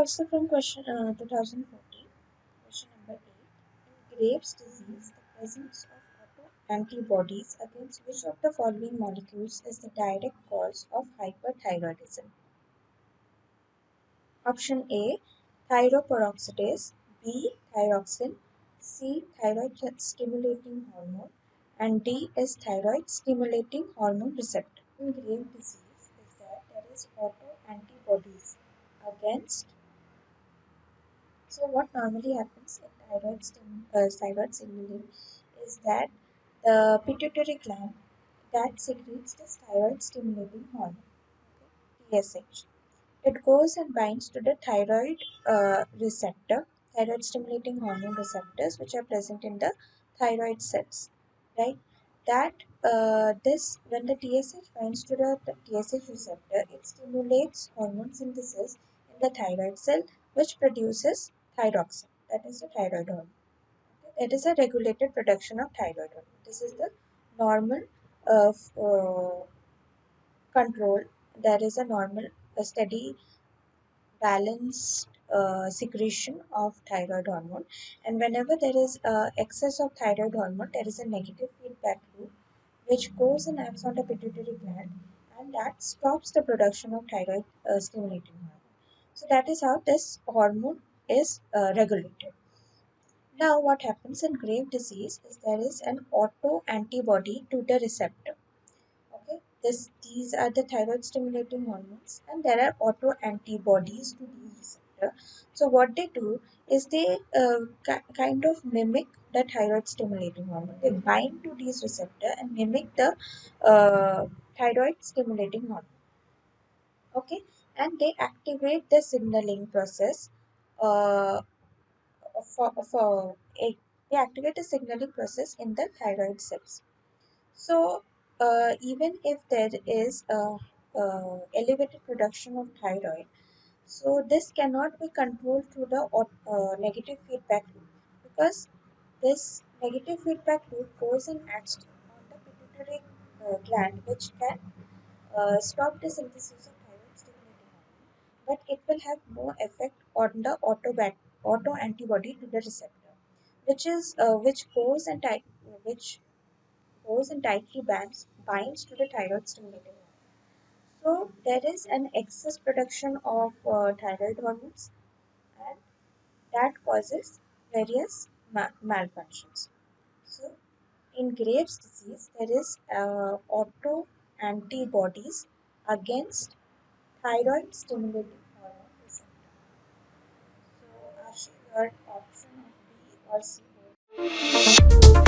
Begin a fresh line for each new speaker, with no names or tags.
Also from question 2014, question number 8. In Graves' disease, the presence of autoantibodies against which of the following molecules is the direct cause of hyperthyroidism? Option A, thyroperoxidase, B, thyroxine, C, thyroid stimulating hormone, and D is thyroid stimulating hormone receptor. In Graves' disease is that there is autoantibodies against. So what normally happens in thyroid signaling is that the pituitary gland that secretes this thyroid stimulating hormone, okay, TSH. It goes and binds to the thyroid receptor, thyroid stimulating hormone receptors, which are present in the thyroid cells, right? That this when the TSH binds to the TSH receptor, it stimulates hormone synthesis in the thyroid cell, which produces thyroxine. That is the thyroid hormone. It is a regulated production of thyroid hormone. This is the normal control. There is a normal, a steady balanced secretion of thyroid hormone, and whenever there is excess of thyroid hormone, there is a negative feedback loop which goes and acts on the pituitary gland, and that stops the production of thyroid stimulating hormone. So that is how this hormone is regulated. Now what happens in Graves' disease is there is an auto antibody to the receptor. Okay, these are the thyroid stimulating hormones, and there are auto antibodies to these receptors. So what they do is they kind of mimic the thyroid stimulating hormone. They bind to these receptor and mimic the uh, thyroid stimulating hormone. Okay, and they activate the signaling process. Uh, for they activate the signaling process in the thyroid cells. So, even if there is a elevated production of thyroid, so this cannot be controlled through the negative feedback loop, because this negative feedback loop goes and acts on the pituitary gland, which can stop the synthesis of thyroid stimulating hormone, but it will have no effect on the auto antibody to the receptor, which goes and tightly binds to the thyroid stimulating hormone. So there is an excess production of thyroid hormones, and that causes various malfunctions. So in Graves' disease, there is auto antibodies against thyroid stimulating hormone receptor. So Ashi, your option of B or C?